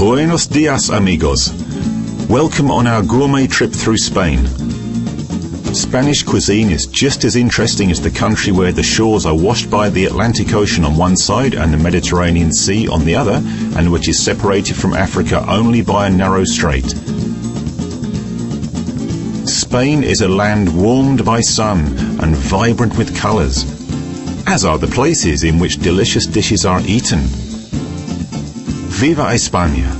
Buenos dias, amigos. Welcome on our gourmet trip through Spain. Spanish cuisine is just as interesting as the country where the shores are washed by the Atlantic Ocean on one side and the Mediterranean Sea on the other, and which is separated from Africa only by a narrow strait. Spain is a land warmed by sun and vibrant with colours, as are the places in which delicious dishes are eaten. Viva España!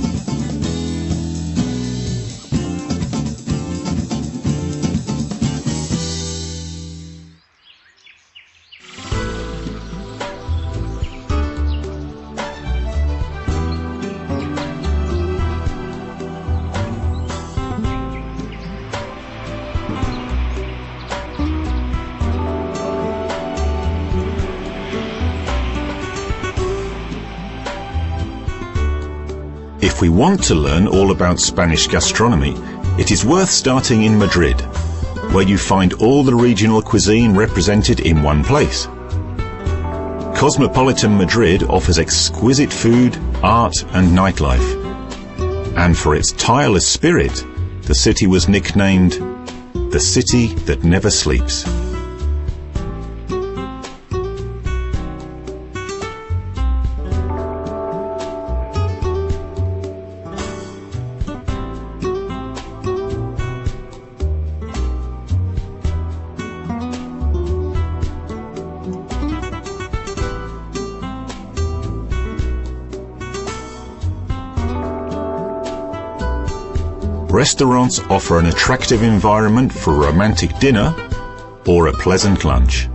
If we want to learn all about Spanish gastronomy, it is worth starting in Madrid, where you find all the regional cuisine represented in one place. Cosmopolitan Madrid offers exquisite food, art and nightlife. And for its tireless spirit, the city was nicknamed the City That Never Sleeps. Restaurants offer an attractive environment for a romantic dinner or a pleasant lunch.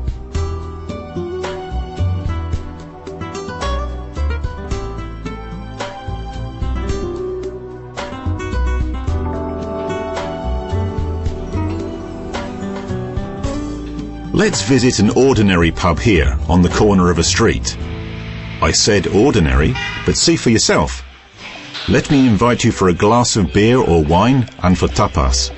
Let's visit an ordinary pub here on the corner of a street. I said ordinary, but see for yourself. Let me invite you for a glass of beer or wine and for tapas.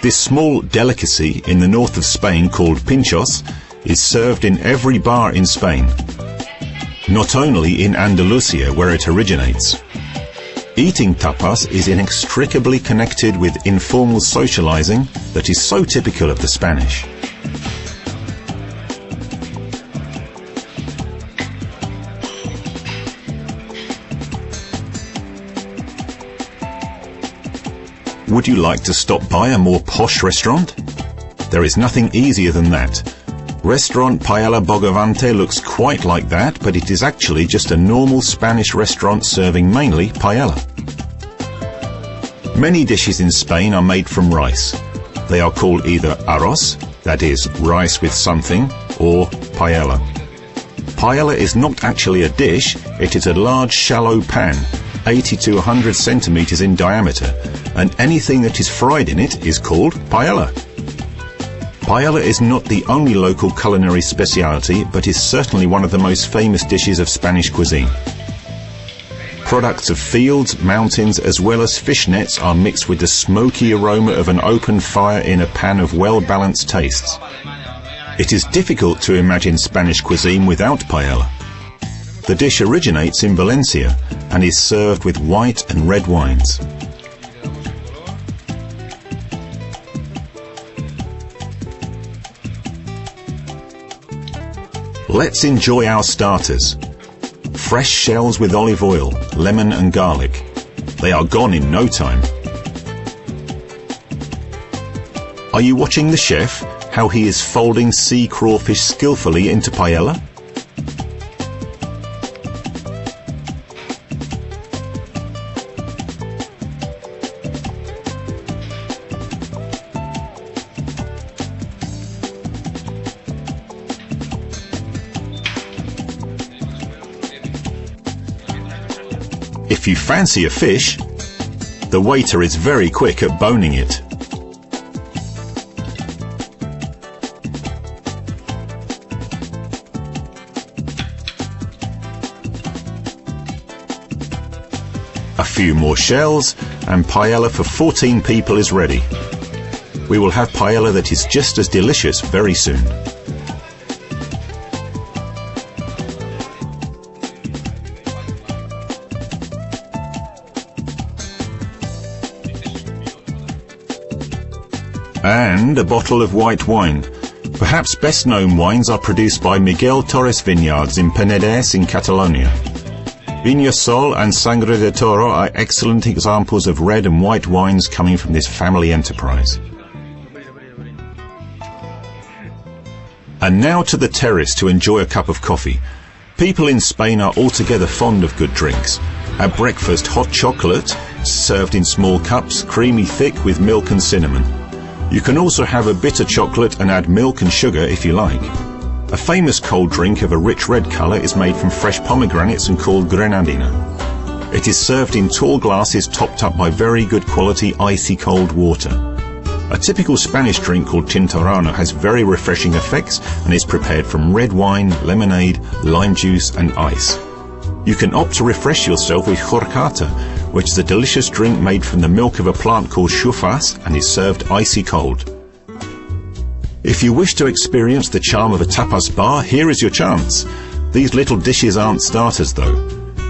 This small delicacy in the north of Spain called pinchos is served in every bar in Spain, not only in Andalusia where it originates. Eating tapas is inextricably connected with informal socializing that is so typical of the Spanish. Would you like to stop by a more posh restaurant? There is nothing easier than that. Restaurant Paella Bogavante looks quite like that, but it is actually just a normal Spanish restaurant serving mainly paella. Many dishes in Spain are made from rice. They are called either arroz, that is, rice with something, or paella. Paella is not actually a dish, it is a large shallow pan, 80 to 100 centimeters in diameter, and anything that is fried in it is called paella. Paella is not the only local culinary speciality, but is certainly one of the most famous dishes of Spanish cuisine. Products of fields, mountains, as well as fish nets are mixed with the smoky aroma of an open fire in a pan of well-balanced tastes. It is difficult to imagine Spanish cuisine without paella. The dish originates in Valencia and is served with white and red wines. Let's enjoy our starters. Fresh shells with olive oil, lemon and garlic. They are gone in no time. Are you watching the chef, how he is folding sea crawfish skillfully into paella? If you fancy a fish, the waiter is very quick at boning it. A few more shells and paella for 14 people is ready. We will have paella that is just as delicious very soon. And a bottle of white wine. Perhaps best known wines are produced by Miguel Torres Vineyards in Penedès in Catalonia. Viña Sol and Sangre de Toro are excellent examples of red and white wines coming from this family enterprise. And now to the terrace to enjoy a cup of coffee. People in Spain are altogether fond of good drinks. At breakfast, hot chocolate, served in small cups, creamy thick with milk and cinnamon. You can also have a bitter chocolate and add milk and sugar if you like. A famous cold drink of a rich red colour is made from fresh pomegranates and called grenadina. It is served in tall glasses topped up by very good quality icy cold water. A typical Spanish drink called tintorano has very refreshing effects and is prepared from red wine, lemonade, lime juice and ice. You can opt to refresh yourself with horchata, which is a delicious drink made from the milk of a plant called chufas and is served icy cold. If you wish to experience the charm of a tapas bar, here is your chance. These little dishes aren't starters though.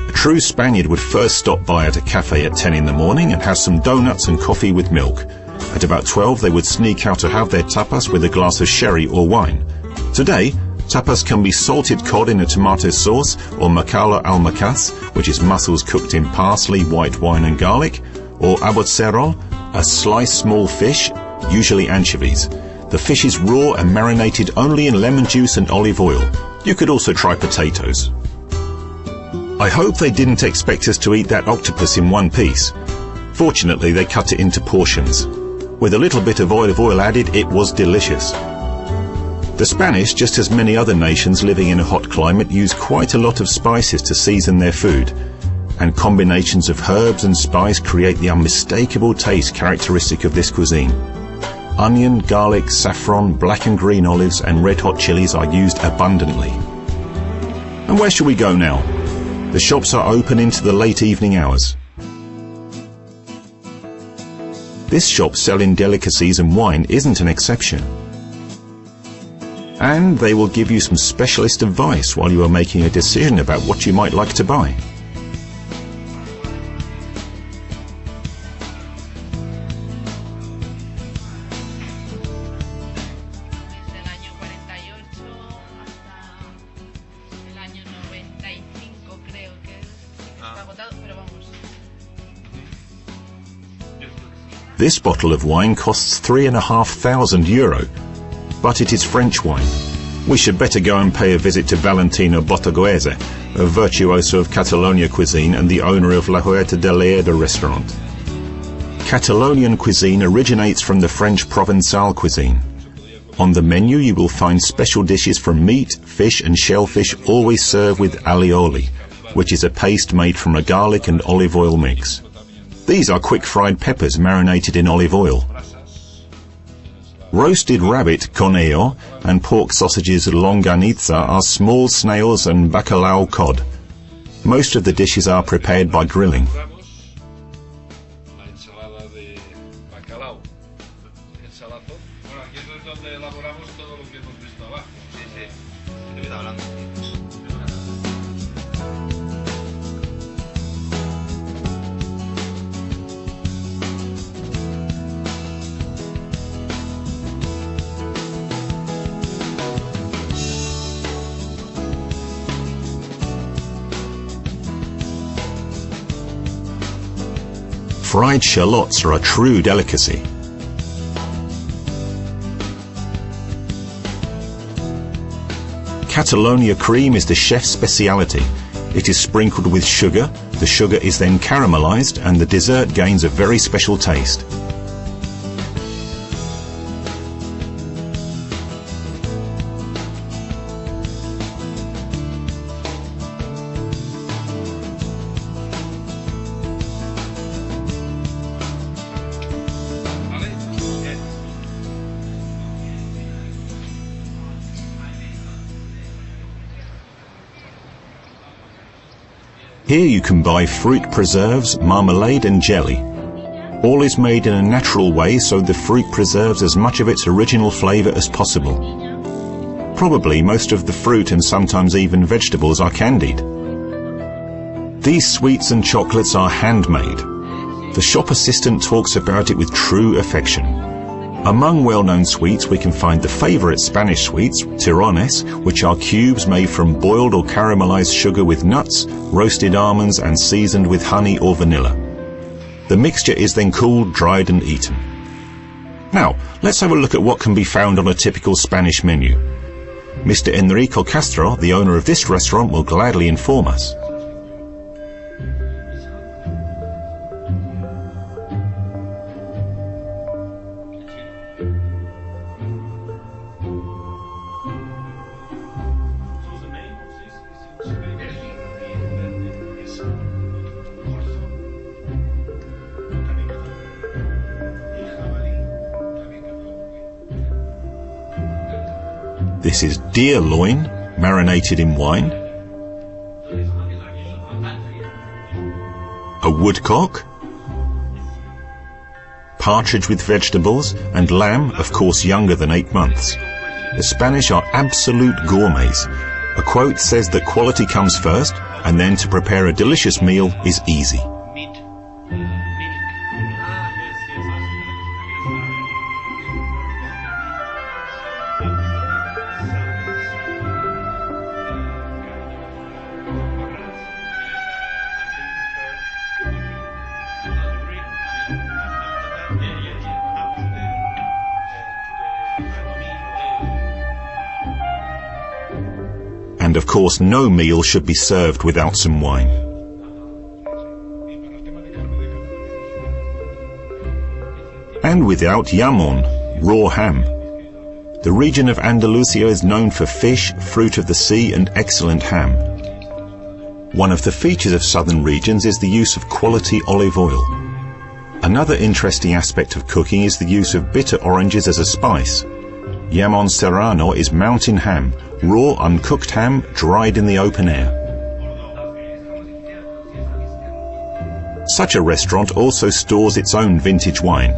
A true Spaniard would first stop by at a cafe at 10 in the morning and have some donuts and coffee with milk. At about 12 they would sneak out to have their tapas with a glass of sherry or wine. Today, tapas can be salted cod in a tomato sauce or macala al macas, which is mussels cooked in parsley, white wine and garlic, or abotcerol, a sliced small fish, usually anchovies. The fish is raw and marinated only in lemon juice and olive oil. You could also try potatoes. I hope they didn't expect us to eat that octopus in one piece. Fortunately, they cut it into portions. With a little bit of olive oil added, it was delicious. The Spanish, just as many other nations living in a hot climate, use quite a lot of spices to season their food, and combinations of herbs and spice create the unmistakable taste characteristic of this cuisine. Onion, garlic, saffron, black and green olives and red hot chilies are used abundantly. And where shall we go now? The shops are open into the late evening hours. This shop selling delicacies and wine isn't an exception. And they will give you some specialist advice while you are making a decision about what you might like to buy. This bottle of wine costs €3,500, but it is French wine. We should better go and pay a visit to Valentino Bottoguese, a virtuoso of Catalonia cuisine and the owner of La Huerta de Lleida restaurant. Catalonian cuisine originates from the French Provençal cuisine. On the menu you will find special dishes from meat, fish and shellfish, always served with alioli, which is a paste made from a garlic and olive oil mix. These are quick-fried peppers marinated in olive oil. Roasted rabbit, conejo, and pork sausages, longaniza, are small snails and bacalao cod. Most of the dishes are prepared by grilling. Fried shallots are a true delicacy. Catalonia cream is the chef's speciality. It is sprinkled with sugar, the sugar is then caramelized, and the dessert gains a very special taste. Here you can buy fruit preserves, marmalade and jelly. All is made in a natural way, so the fruit preserves as much of its original flavour as possible. Probably most of the fruit and sometimes even vegetables are candied. These sweets and chocolates are handmade. The shop assistant talks about it with true affection. Among well-known sweets we can find the favourite Spanish sweets, tirones, which are cubes made from boiled or caramelized sugar with nuts, roasted almonds and seasoned with honey or vanilla. The mixture is then cooled, dried and eaten. Now, let's have a look at what can be found on a typical Spanish menu. Mr. Enrico Castro, the owner of this restaurant, will gladly inform us. This is deer loin, marinated in wine, a woodcock, partridge with vegetables, and lamb, of course younger than 8 months. The Spanish are absolute gourmets. A quote says that quality comes first, and then to prepare a delicious meal is easy. And of course, no meal should be served without some wine. And without jamón, raw ham. The region of Andalusia is known for fish, fruit of the sea and excellent ham. One of the features of southern regions is the use of quality olive oil. Another interesting aspect of cooking is the use of bitter oranges as a spice. Jamón serrano is mountain ham, raw uncooked ham dried in the open air. Such a restaurant also stores its own vintage wine.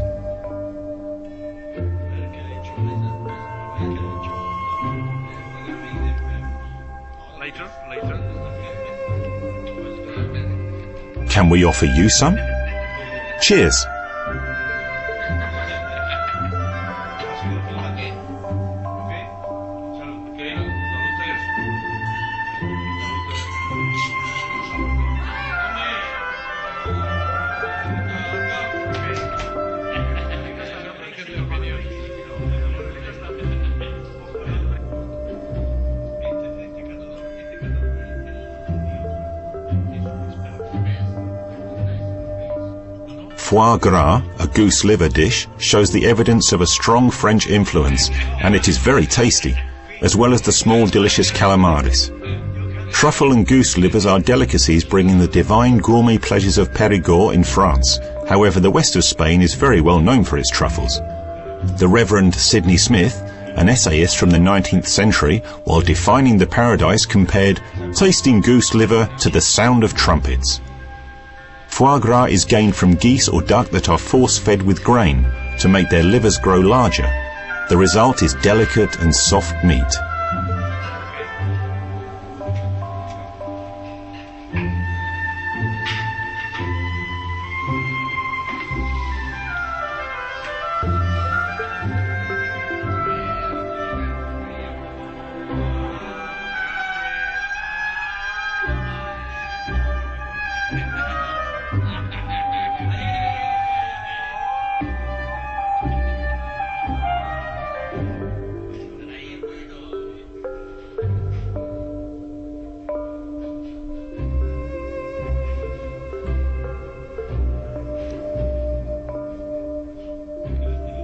Can we offer you some? Cheers! Foie gras, a goose liver dish, shows the evidence of a strong French influence, and it is very tasty, as well as the small delicious calamares. Truffle and goose livers are delicacies bringing the divine gourmet pleasures of Périgord in France. However, the west of Spain is very well known for its truffles. The Reverend Sidney Smith, an essayist from the 19th century, while defining the paradise, compared tasting goose liver to the sound of trumpets. Foie gras is gained from geese or duck that are force-fed with grain to make their livers grow larger. The result is delicate and soft meat.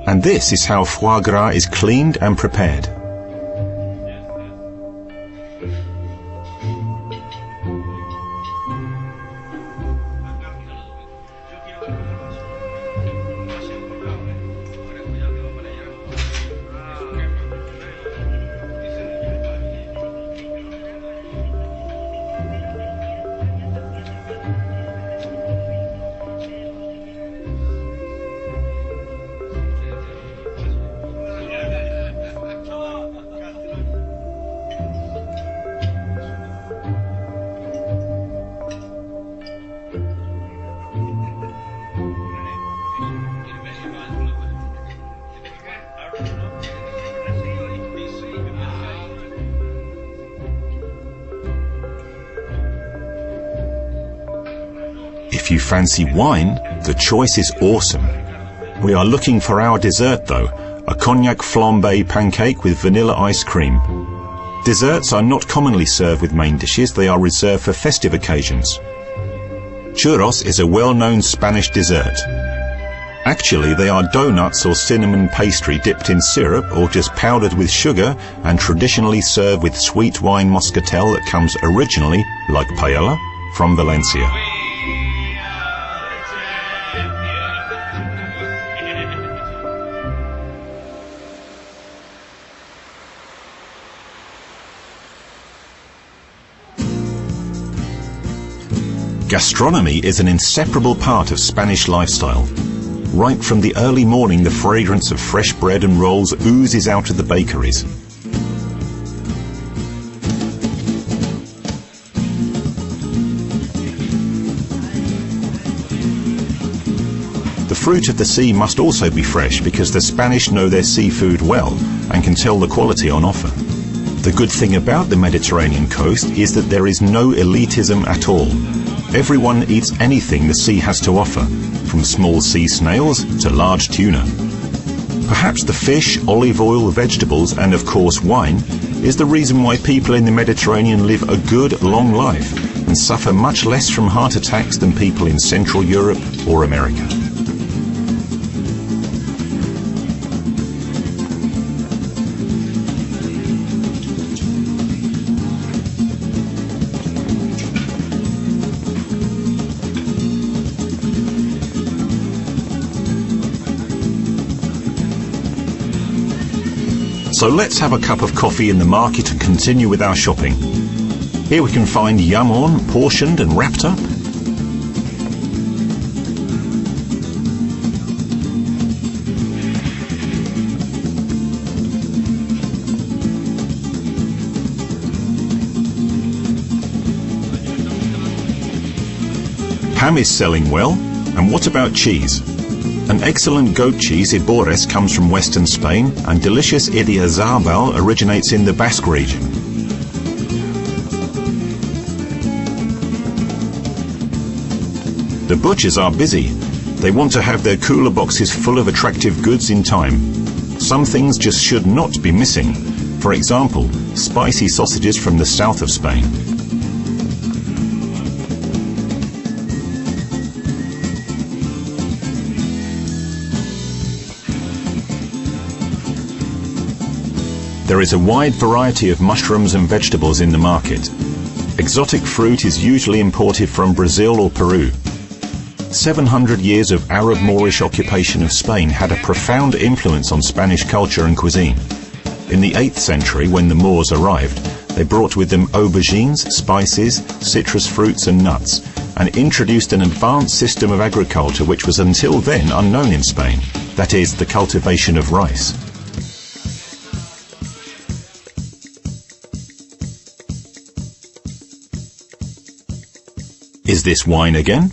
And this is how foie gras is cleaned and prepared. If you fancy wine, the choice is awesome. We are looking for our dessert though, a cognac flambé pancake with vanilla ice cream. Desserts are not commonly served with main dishes, they are reserved for festive occasions. Churros is a well-known Spanish dessert. Actually, they are donuts or cinnamon pastry dipped in syrup or just powdered with sugar and traditionally served with sweet wine muscatel that comes originally, like paella, from Valencia. Gastronomy is an inseparable part of Spanish lifestyle. Right from the early morning, the fragrance of fresh bread and rolls oozes out of the bakeries. The fruit of the sea must also be fresh because the Spanish know their seafood well and can tell the quality on offer. The good thing about the Mediterranean coast is that there is no elitism at all. Everyone eats anything the sea has to offer, from small sea snails to large tuna. Perhaps the fish, olive oil, vegetables and of course wine is the reason why people in the Mediterranean live a good, long life and suffer much less from heart attacks than people in Central Europe or America. So let's have a cup of coffee in the market and continue with our shopping. Here we can find jamón portioned and wrapped up. Ham is selling well, and what about cheese? An excellent goat cheese, Ibores, comes from western Spain, and delicious Idiazabal originates in the Basque region. The butchers are busy. They want to have their cooler boxes full of attractive goods in time. Some things just should not be missing. For example, spicy sausages from the south of Spain. There is a wide variety of mushrooms and vegetables in the market. Exotic fruit is usually imported from Brazil or Peru. 700 years of Arab Moorish occupation of Spain had a profound influence on Spanish culture and cuisine. In the 8th century, when the Moors arrived, they brought with them aubergines, spices, citrus fruits and nuts, and introduced an advanced system of agriculture which was until then unknown in Spain, that is, the cultivation of rice. Is this wine again?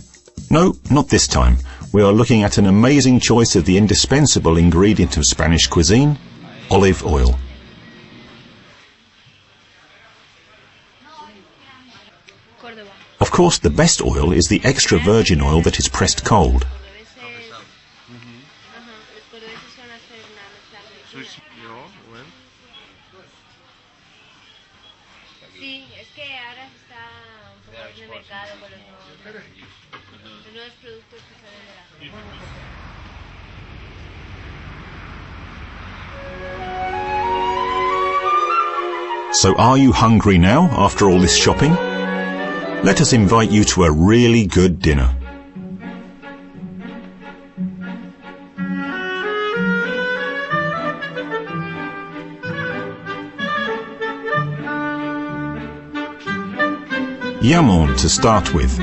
No, not this time. We are looking at an amazing choice of the indispensable ingredient of Spanish cuisine, olive oil. Of course, the best oil is the extra virgin oil that is pressed cold. So are you hungry now after all this shopping? Let us invite you to a really good dinner. Jamón to start with.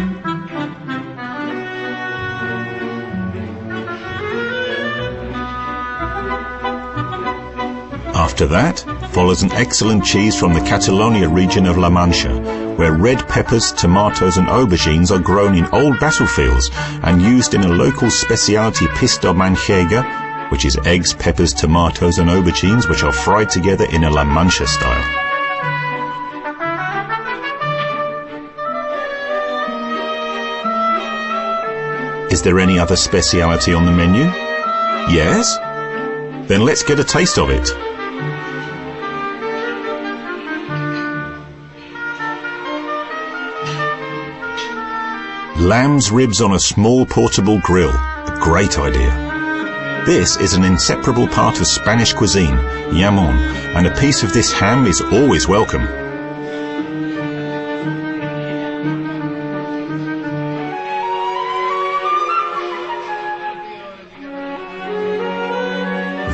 After that follows an excellent cheese from the Catalonia region of La Mancha, where red peppers, tomatoes and aubergines are grown in old battlefields and used in a local speciality pisto manchega, which is eggs, peppers, tomatoes and aubergines which are fried together in a La Mancha style. Is there any other speciality on the menu? Yes? Then let's get a taste of it. Lamb's ribs on a small portable grill. A great idea. This is an inseparable part of Spanish cuisine, jamón, and a piece of this ham is always welcome.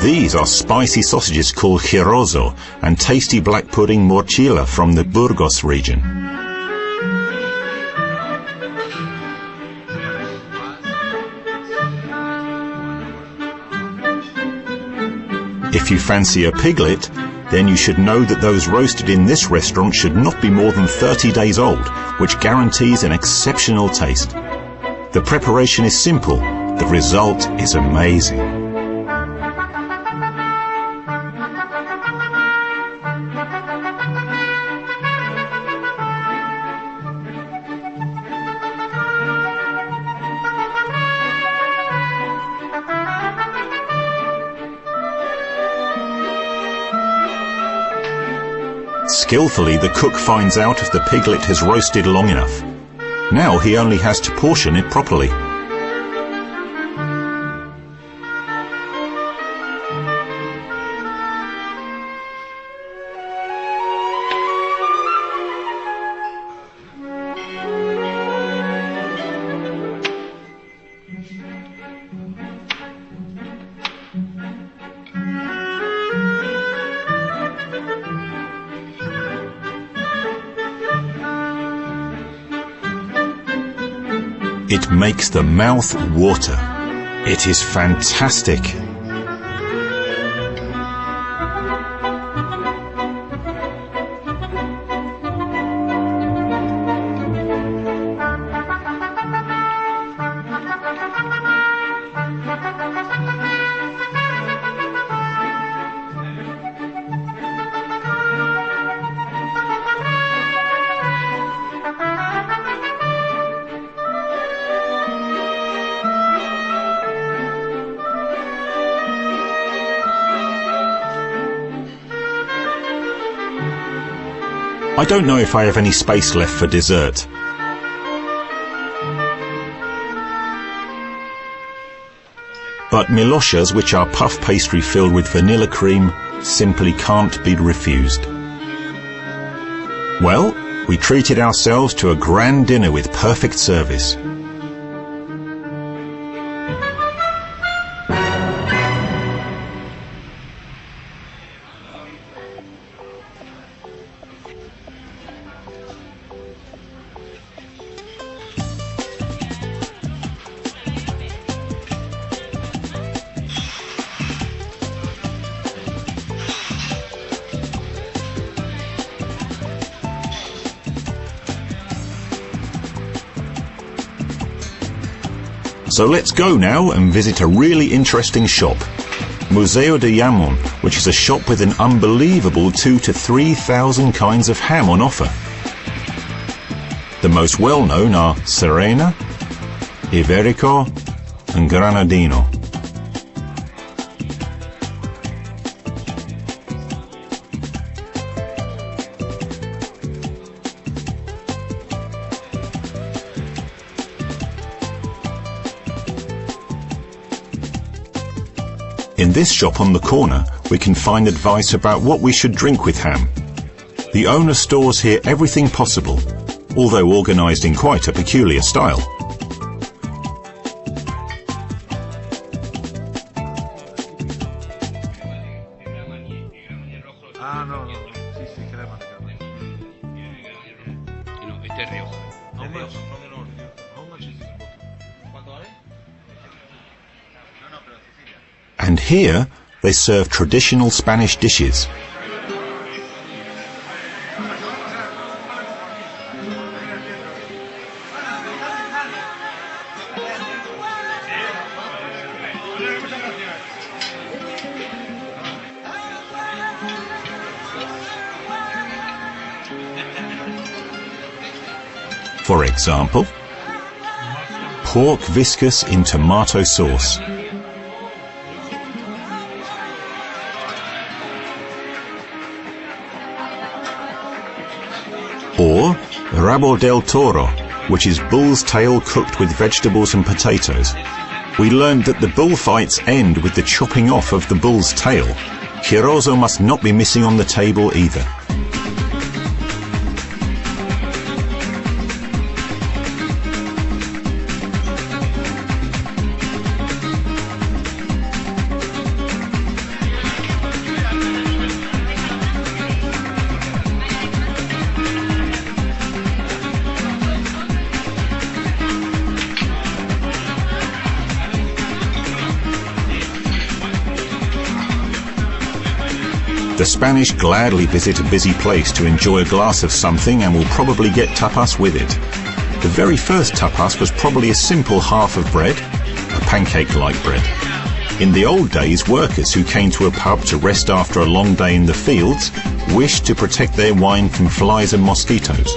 These are spicy sausages called gyroso and tasty black pudding morcilla from the Burgos region. If you fancy a piglet, then you should know that those roasted in this restaurant should not be more than 30 days old, which guarantees an exceptional taste. The preparation is simple, the result is amazing. Skillfully, the cook finds out if the piglet has roasted long enough. Now he only has to portion it properly. It makes the mouth water. It is fantastic. I don't know if I have any space left for dessert. But miloshas, which are puff pastry filled with vanilla cream, simply can't be refused. Well, we treated ourselves to a grand dinner with perfect service. So let's go now and visit a really interesting shop, Museo de Jamón, which is a shop with an unbelievable 2,000 to 3,000 kinds of ham on offer. The most well-known are Serena, Iberico and Granadino. In this shop on the corner, we can find advice about what we should drink with ham. The owner stores here everything possible, although organised in quite a peculiar style. And here they serve traditional Spanish dishes. For example, pork viscous in tomato sauce. Or rabo del toro, which is bull's tail cooked with vegetables and potatoes. We learned that the bullfights end with the chopping off of the bull's tail. Chorizo must not be missing on the table either. The Spanish gladly visit a busy place to enjoy a glass of something and will probably get tapas with it. The very first tapas was probably a simple half of bread, a pancake-like bread. In the old days, workers who came to a pub to rest after a long day in the fields wished to protect their wine from flies and mosquitoes.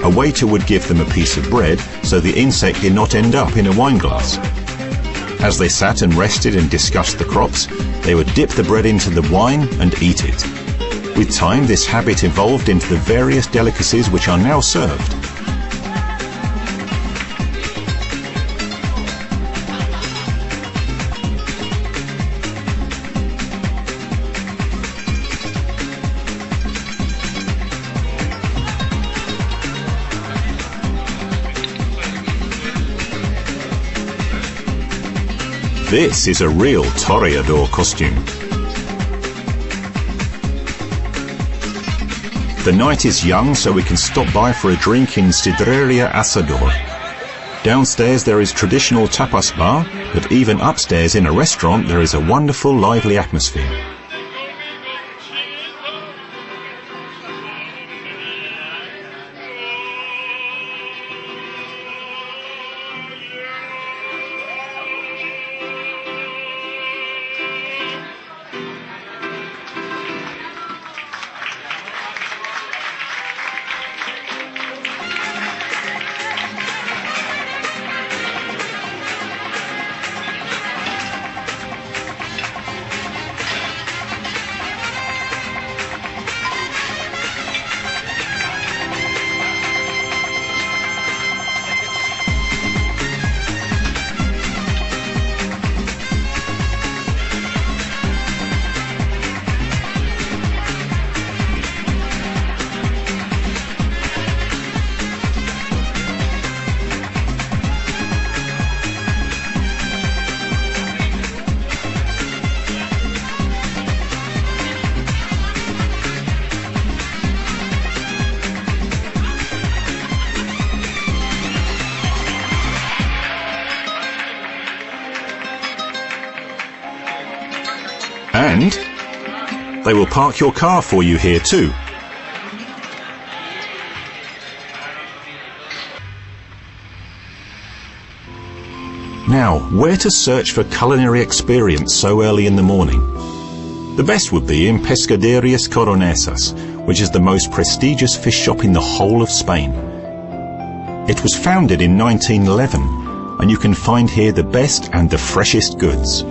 A waiter would give them a piece of bread so the insect did not end up in a wine glass. As they sat and rested and discussed the crops, they would dip the bread into the wine and eat it. With time, this habit evolved into the various delicacies which are now served. This is a real toreador costume. The night is young, so we can stop by for a drink in Sidreria Asador. Downstairs there is traditional tapas bar, but even upstairs in a restaurant there is a wonderful, lively atmosphere. And they will park your car for you here too. Now, where to search for culinary experience so early in the morning? The best would be in Pescaderias Coronesas, which is the most prestigious fish shop in the whole of Spain. It was founded in 1911, and you can find here the best and the freshest goods.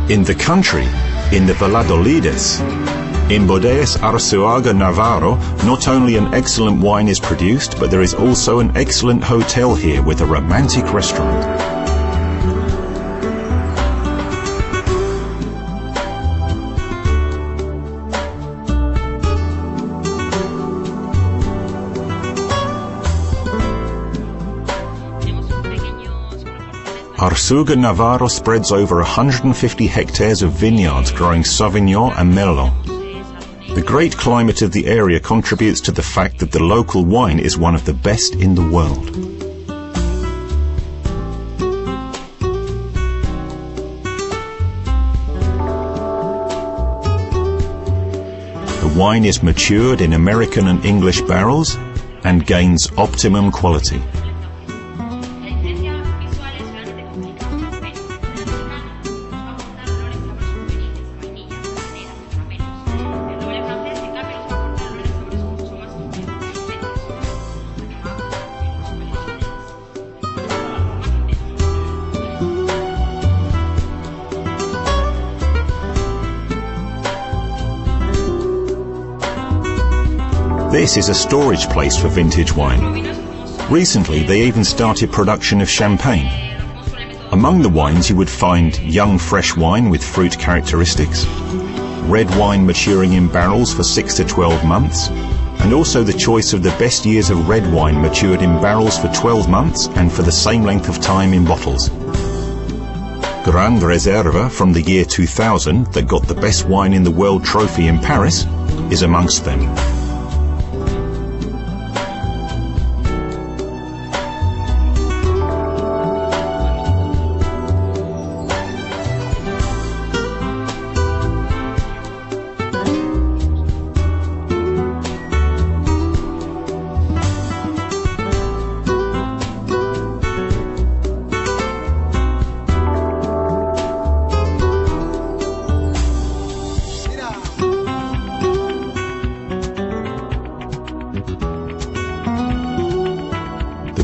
In the country, in the Valladolides, in Bodegas Arzuaga Navarro, not only an excellent wine is produced, but there is also an excellent hotel here with a romantic restaurant. Arzuaga Navarro spreads over 150 hectares of vineyards growing Sauvignon and Merlot. The great climate of the area contributes to the fact that the local wine is one of the best in the world. The wine is matured in American and English barrels and gains optimum quality. This is a storage place for vintage wine. Recently, they even started production of champagne. Among the wines you would find young fresh wine with fruit characteristics, red wine maturing in barrels for 6 to 12 months, and also the choice of the best years of red wine matured in barrels for 12 months and for the same length of time in bottles. Grand Reserve from the year 2000 that got the best wine in the world trophy in Paris is amongst them.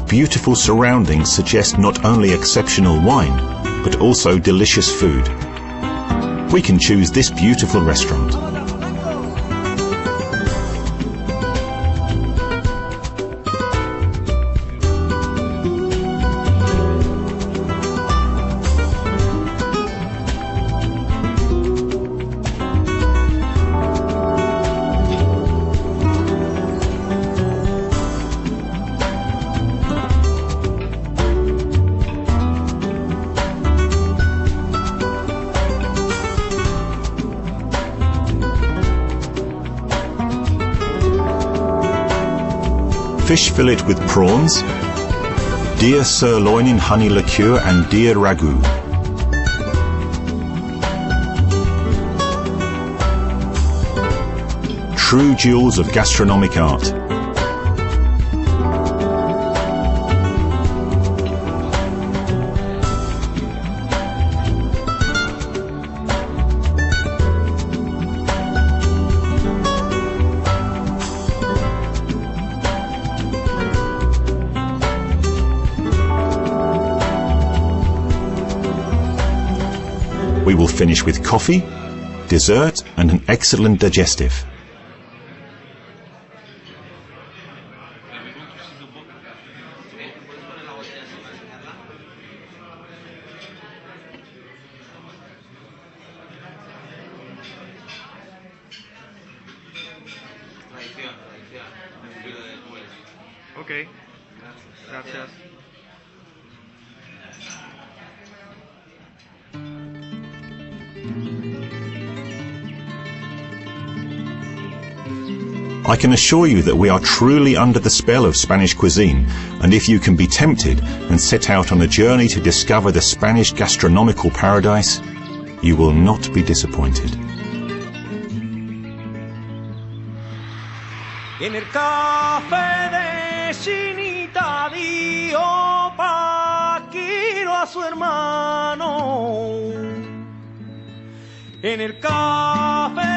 Beautiful surroundings suggest not only exceptional wine, but also delicious food. We can choose this beautiful restaurant. Fish fillet with prawns, deer sirloin in honey liqueur and deer ragout. True jewels of gastronomic art. We will finish with coffee, dessert and an excellent digestive. Okay, gracias. I can assure you that we are truly under the spell of Spanish cuisine, and if you can be tempted and set out on a journey to discover the Spanish gastronomical paradise, you will not be disappointed. En el café de Chinita dio Paquiro a su hermano. En el café